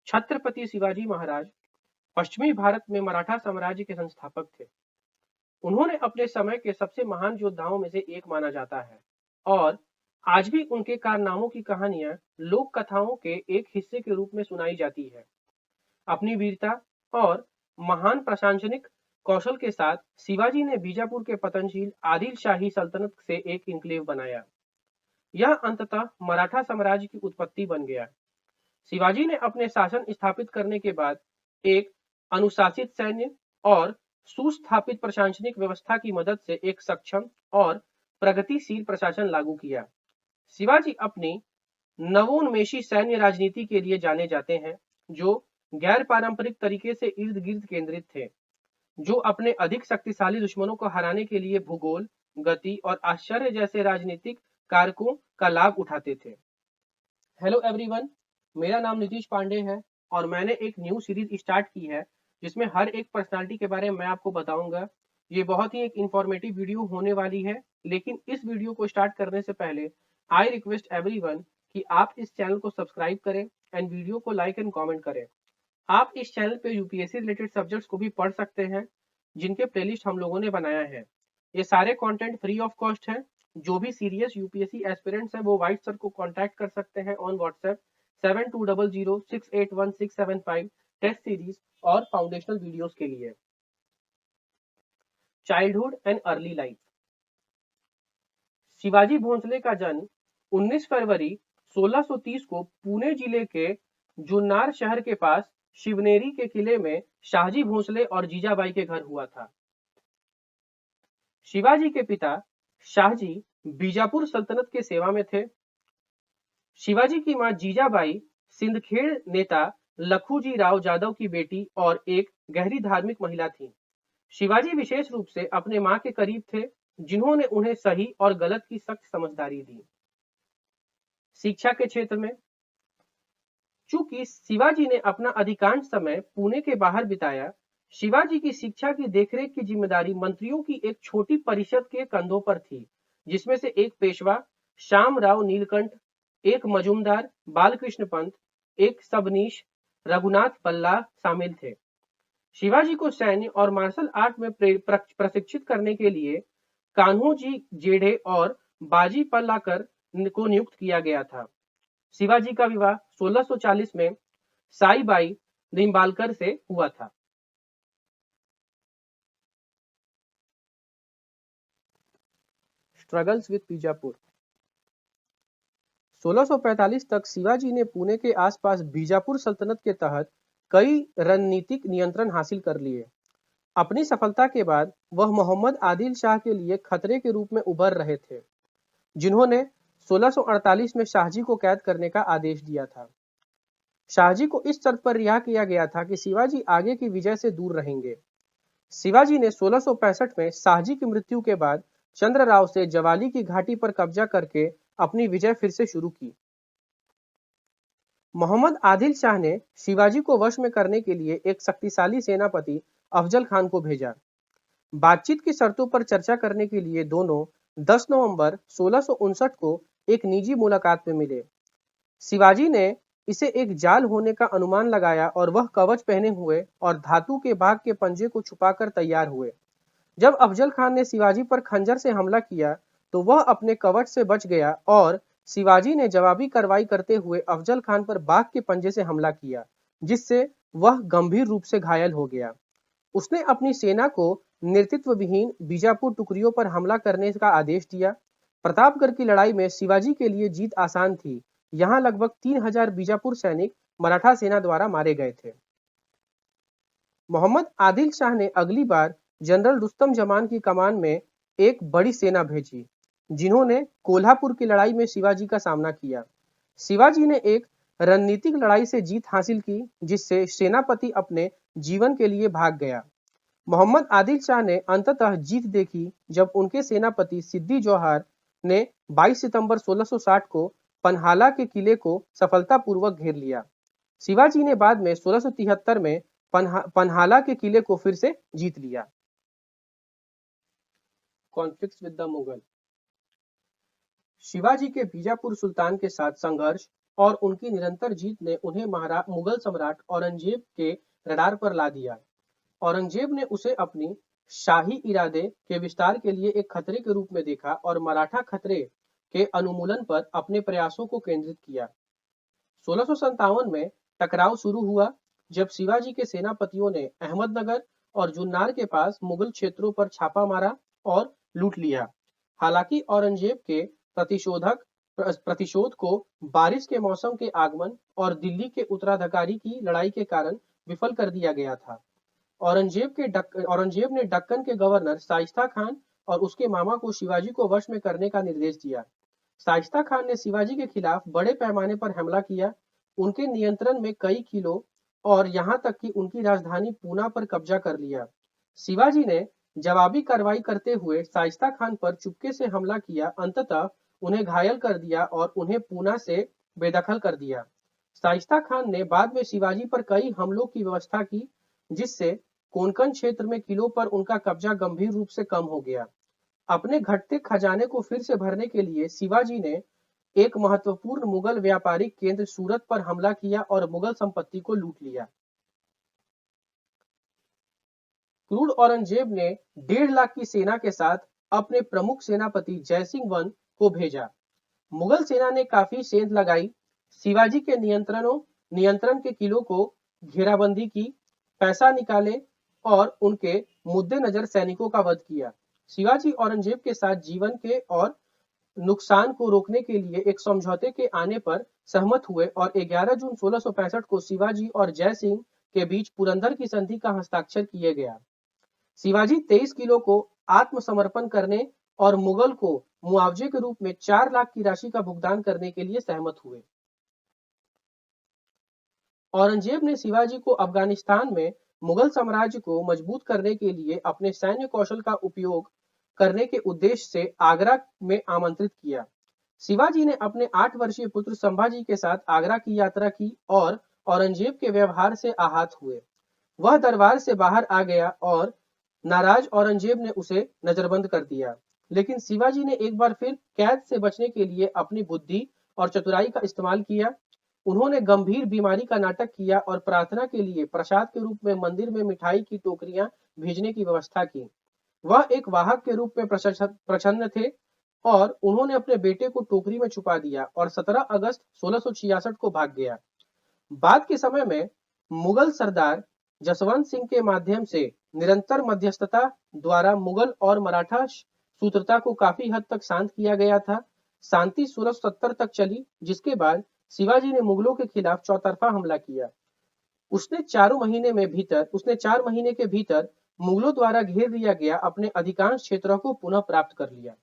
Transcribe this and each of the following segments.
छत्रपति शिवाजी महाराज पश्चिमी भारत में मराठा साम्राज्य के संस्थापक थे। उन्होंने अपने समय के सबसे महान योद्धाओं में से एक माना जाता है और आज भी उनके कारनामों की कहानियां लोक कथाओं के एक हिस्से के रूप में सुनाई जाती है। अपनी वीरता और महान प्रशासनिक कौशल के साथ शिवाजी ने बीजापुर के पतनशील आदिल शाही सल्तनत से एक इनक्लेव बनाया। यह अंततः मराठा साम्राज्य की उत्पत्ति बन गया। शिवाजी ने अपने शासन स्थापित करने के बाद एक अनुशासित सैन्य और सुस्थापित प्रशासनिक व्यवस्था की मदद से एक सक्षम और प्रगतिशील प्रशासन लागू किया। शिवाजी अपनी नवोन्मेषी सैन्य राजनीति के लिए जाने जाते हैं, जो गैर पारंपरिक तरीके से इर्द गिर्द केंद्रित थे, जो अपने अधिक शक्तिशाली दुश्मनों को हराने के लिए भूगोल, गति और आश्चर्य जैसे राजनीतिक कारकों का लाभ उठाते थे। हेलो एवरीवन, मेरा नाम नीतीश पांडे है और मैंने एक न्यू सीरीज स्टार्ट की है जिसमें हर एक पर्सनालिटी के बारे में मैं आपको बताऊंगा। ये बहुत ही एक इंफॉर्मेटिव वीडियो होने वाली है, लेकिन इस वीडियो को स्टार्ट करने से पहले आई रिक्वेस्ट एवरीवन कि आप इस चैनल को सब्सक्राइब करें एंड वीडियो को लाइक एंड कमेंट करें। आप इस चैनल पे यूपीएससी रिलेटेड सब्जेक्ट्स को भी पढ़ सकते हैं, जिनके प्लेलिस्ट हम लोगों ने बनाया है। ये सारे कंटेंट फ्री ऑफ कॉस्ट हैं। जो भी सीरियस यूपीएससी एस्पिरेंट्स हैं वो वाइट सर को कांटेक्ट कर सकते हैं ऑन व्हाट्सएप 7200681675 टेस्ट सीरीज और फाउंडेशनल वीडियोस के लिए। Childhood and early life. Shivaji Bhonsle का जन्म 19 फरवरी 1630 को पुणे जिले के जुन्नर शहर के पास शिवनेरी के किले में शाहजी भोंसले और जीजाबाई के घर हुआ था। शिवाजी के पिता शाहजी बीजापुर सल्तनत के सेवा में थे। शिवाजी की मां जीजाबाई सिंदखेड़ नेता लखूजी राव जादव की बेटी और एक गहरी धार्मिक महिला थी। शिवाजी विशेष रूप से अपने मां के करीब थे, जिन्होंने उन्हें सही और गलत की सख्त समझदारी दी। शिक्षा के क्षेत्र में, चूंकि शिवाजी ने अपना अधिकांश समय पुणे के बाहर बिताया, शिवाजी की शिक्षा की देखरेख की जिम्मेदारी मंत्रियों की एक छोटी परिषद के कंधों पर थी, जिसमें से एक पेशवा श्यामराव नीलकंठ, एक मजूमदार बालकृष्ण पंत, एक सबनीश रघुनाथ पल्ला शामिल थे। शिवाजी को सैन्य और मार्शल आर्ट में प्रशिक्षित करने के लिए कान्होजी जेठे और बाजी पल्लाकर को नियुक्त किया गया था। शिवाजी का विवाह 1640 में साईबाई निंबालकर से हुआ था। Struggles with Bijapur. 1645 तक शिवाजी ने पुणे के आसपास बीजापुर सल्तनत के तहत कई रणनीतिक नियंत्रण हासिल कर लिए। अपनी सफलता के बाद वह मोहम्मद आदिल शाह के लिए खतरे के रूप में उभर रहे थे, जिन्होंने 1648 में शाहजी को कैद करने का आदेश दिया था। शाहजी को इस शर्त पर रिहा किया गया था कि शिवाजी आगे की विजय से दूर रहेंगे। शिवाजी ने 1665 में शाहजी की मृत्यु के बाद चंद्रराव से जवाली की घाटी पर कब्जा करके अपनी विजय फिर से शुरू की। मोहम्मद आदिल शाह ने शिवाजी को वश में करने के लिए एक शक्तिशाली सेनापति अफजल खान को भेजा। बातचीत की शर्तों पर चर्चा करने के लिए दोनों 10 नवंबर 1659 को एक निजी मुलाकात में मिले। शिवाजी ने इसे एक जाल होने का अनुमान लगाया और वह कवच पहने हुए और धातु के बाघ के पंजे को छुपाकर तैयार हुए। जब अफजल खान ने शिवाजी पर खंजर से हमला किया तो वह अपने कवच से बच गया और शिवाजी ने जवाबी कार्रवाई करते हुए अफजल खान पर बाघ के पंजे से हमला किया, जिससे वह गंभीर रूप से घायल हो गया। उसने अपनी सेना को नेतृत्व विहीन बीजापुर टुकड़ियों पर हमला करने का आदेश दिया। प्रतापगढ़ की लड़ाई में शिवाजी के लिए जीत आसान थी। यहाँ लगभग 3000 बीजापुर सैनिक मराठा सेना द्वारा मारे गए थे। मोहम्मद आदिल शाह ने अगली बार जनरल रुस्तम जमान की कमान में एक बड़ी सेना भेजी, जिन्होंने कोल्हापुर की लड़ाई में शिवाजी का सामना किया। शिवाजी ने एक रणनीतिक लड़ाई से जीत हासिल की, जिससे सेनापति अपने जीवन के लिए भाग गया। मोहम्मद आदिल शाह ने अंततः जीत देखी जब उनके सेनापति सिद्दी जौहर ने 22 सितंबर 1660 को पन्हाला के किले को सफलतापूर्वक घेर लिया। शिवाजी ने बाद में 1673 में पन्हाला के किले को फिर से जीत लिया। Conflicts with the Mughal. Shivaji के बीजापुर सुल्तान के साथ संघर्ष और उनकी निरंतर जीत ने उन्हें मुगल सम्राट औरंगजेब के रडार पर ला दिया। औरंगजेब ने उसे अपनी शाही इरादे के विस्तार के लिए एक खतरे के रूप में देखा और मराठा खतरे के अनुमूलन पर अपने प्रयासों को केंद्रित किया। 1657 में टकराव शुरू हुआ जब शिवाजी के सेनापतियों ने अहमदनगर और जुन्नार के पास मुगल क्षेत्रों पर छापा मारा और लूट लिया। हालांकि औरंगजेब के प्रतिशोध को बारिश के मौसम के आगमन और दिल्ली के उत्तराधिकारी की लड़ाई के कारण विफल कर दिया गया था। औरंगजेब ने दक्कन के गवर्नर शाइस्ता खान और उसके मामा को शिवाजी को वश में करने का निर्देश दिया। शाइस्ता खान ने शिवाजी के खिलाफ बड़े पैमाने पर हमला किया, उनके नियंत्रण में कई किलों और यहाँ तक कि उनकी राजधानी पूना पर कब्जा कर लिया। शिवाजी ने जवाबी कार्रवाई करते हुए शाइस्ता खान पर चुपके से हमला किया, अंततः उन्हें घायल कर दिया और उन्हें पूना से बेदखल कर दिया। शाइस्ता खान ने बाद में शिवाजी पर कई हमलों की व्यवस्था की, जिससे कोंकण क्षेत्र में किलों पर उनका कब्जा गंभीर रूप से कम हो गया। अपने घटते खजाने को फिर से भरने के लिए शिवाजी ने एक महत्वपूर्ण मुगल व्यापारिक केंद्र सूरत पर हमला किया और मुगल संपत्ति को लूट लिया। क्रूर औरंगजेब ने 1.5 लाख की सेना के साथ अपने प्रमुख सेनापति जयसिंह वन को भेजा। मुगल सेना ने काफी सेंध लगाई, शिवाजी के नियंत्रण के किलों को घेराबंदी की, पैसा निकाले और उनके मुद्देनजर सैनिकों का वध किया। शिवाजी औरंगजेब के साथ जीवन के और नुकसान को रोकने के लिए एक समझौते के आने पर सहमत हुए और 11 जून 1665 को शिवाजी और जय सिंह के बीच पुरंदर की संधि का हस्ताक्षर किया गया। शिवाजी 23 किलो को आत्मसमर्पण करने और मुगल को मुआवजे के रूप में 4 लाख की राशि का भुगतान करने के लिए सहमत हुए। औरंगजेब ने शिवाजी को अफगानिस्तान में मुगल साम्राज्य को मजबूत करने के लिए अपने सैन्य कौशल का उपयोग करने के उद्देश्य से आगरा में आमंत्रित किया। शिवाजी ने अपने 8 वर्षीय पुत्र संभाजी के साथ आगरा की यात्रा की और औरंगजेब के व्यवहार से आहत हुए। वह दरबार से बाहर आ गया और नाराज औरंगजेब ने उसे नजरबंद कर दिया। लेकिन शिवाजी ने एक बार फिर कैद से बचने के लिए अपनी बुद्धि और चतुराई का इस्तेमाल किया। उन्होंने गंभीर बीमारी का नाटक किया और प्रार्थना के लिए प्रसाद के रूप में मंदिर में मिठाई की टोकरियां भेजने की व्यवस्था की। वह एक वाहक के रूप में प्रसन्न थे और उन्होंने अपने बेटे को टोकरी में छुपा दिया और 17 अगस्त 1666 को भाग गया। बाद के समय में मुगल सरदार जसवंत सिंह के माध्यम से निरंतर मध्यस्थता द्वारा मुगल और मराठा शत्रुता को काफी हद तक शांत किया गया था। शांति 1670 तक चली, जिसके बाद शिवाजी ने मुगलों के खिलाफ चौतरफा हमला किया। उसने 4 महीने के भीतर मुगलों द्वारा घेर लिया गया अपने अधिकांश क्षेत्रों को पुनः प्राप्त कर लिया।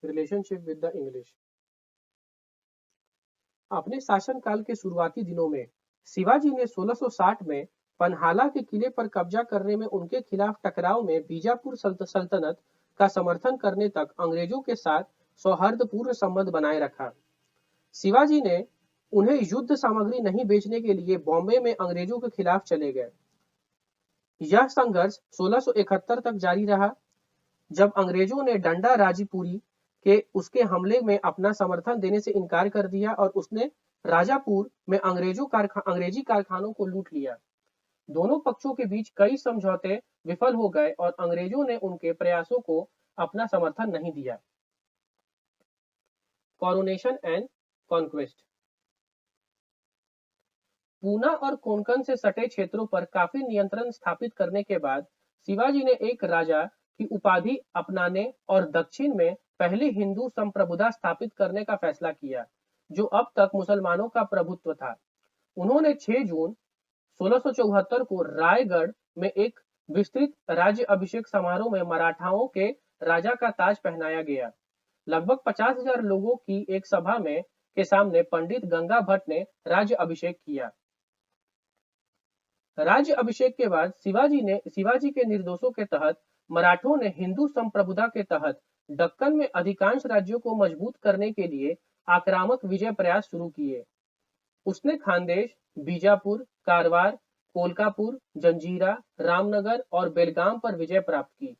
Relationship with the English. अपने शासनकाल के शुरुआती दिनों में शिवाजी ने 1660 में पन्हाला के किले पर कब्जा करने में उनके खिलाफ टकराव में बीजापुर सल्तनत का समर्थन करने तक अंग्रेजों के साथ सौहार्दपूर्ण संबंध बनाए रखा। शिवाजी ने उन्हें युद्ध सामग्री नहीं बेचने के लिए बॉम्बे में अंग्रेजों के खिलाफ चले गए। यह संघर्ष 1671 तक जारी रहा, जब अंग्रेजों ने डंडा राजीपुरी के उसके हमले में अपना समर्थन देने से इनकार कर दिया और उसने राजापुर में अंग्रेजी कारखानों को लूट लिया। दोनों पक्षों के बीच कई समझौते विफल हो गए और अंग्रेजों ने उनके प्रयासों को अपना समर्थन नहीं दिया। Coronation and conquest. पूना और कोंकण से सटे क्षेत्रों पर काफी नियंत्रण स्थापित करने के बाद शिवाजी ने एक राजा की उपाधि अपनाने और दक्षिण में पहली हिंदू संप्रभुता स्थापित करने का फैसला किया, जो अब तक मुसलमानों का प्रभुत्व था। उन्होंने 6 जून 1674 को रायगढ़ में एक विस्तृत राज्य अभिषेक समारोह में मराठाओं के राजा का ताज पहनाया गया। लगभग 50,000 लोगों की एक सभा में के सामने पंडित गंगा भट्ट ने राज्य अभिषेक किया। राज्य अभिषेक के बाद शिवाजी के निर्देशों के तहत मराठों ने हिंदू संप्रभुता के तहत दक्कन में अधिकांश राज्यों को मजबूत करने के लिए आक्रामक विजय प्रयास शुरू किए। उसने खानदेश, बीजापुर, कारवार, कोलकापुर, जंजीरा, रामनगर और बेलगाम पर विजय प्राप्त की।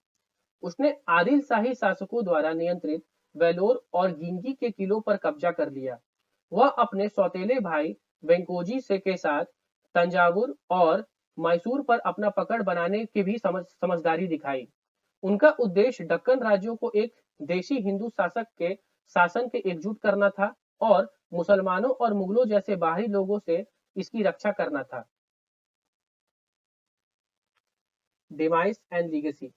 उसने आदिल शाही शासकों द्वारा नियंत्रित वेलोर और गिंगी के किलों पर कब्जा कर लिया। वह अपने सौतेले भाई वेंकोजी से के साथ तंजावुर और मैसूर पर अपना पकड़ बनाने की भी समझदारी दिखाई। उनका उद्देश्य दक्कन राज्यों को एक देशी हिंदू शासक के शासन के एकजुट करना था और मुसलमानों और मुगलों जैसे बाहरी लोगों से इसकी रक्षा करना था। Demise and legacy.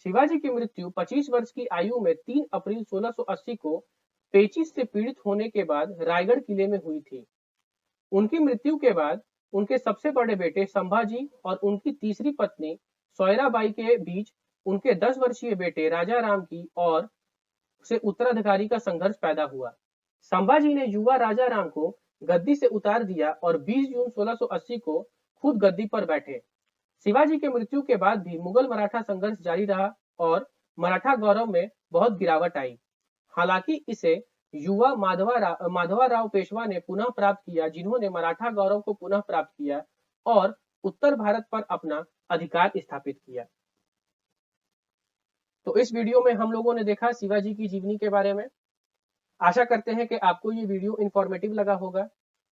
शिवाजी की मृत्यु 25 वर्ष की आयु में 3 अप्रैल 1680 को पेचिश से पीड़ित होने के बाद रायगढ़ किले में हुई थी। उनकी मृत्यु के बाद उनके सबसे बड़े बेटे संभाजी और उनकी तीसरी पत्नी सोयराबाई के बीच उनके 10 वर्षीय बेटे राजा राम की और से उत्तराधिकारी का संघर्ष पैदा हुआ। संभाजी ने युवा राजा राम को गद्दी से उतार दिया और 20 जून 1680 को खुद गद्दी पर बैठे। शिवाजी के मृत्यु के बाद भी मुगल मराठा संघर्ष जारी रहा और मराठा गौरव में बहुत गिरावट आई। हालांकि इसे युवा माधवा राव पेशवा ने पुनः प्राप्त किया, जिन्होंने मराठा गौरव को पुनः प्राप्त किया और उत्तर भारत पर अपना अधिकार स्थापित किया। तो इस वीडियो में हम लोगों ने देखा शिवाजी की जीवनी के बारे में। आशा करते हैं कि आपको ये वीडियो इंफॉर्मेटिव लगा होगा,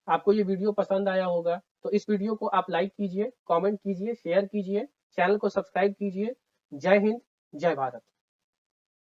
आपको ये वीडियो पसंद आया होगा। तो इस वीडियो को आप लाइक कीजिए, कमेंट कीजिए, शेयर कीजिए, चैनल को सब्सक्राइब कीजिए। जय हिंद, जय भारत।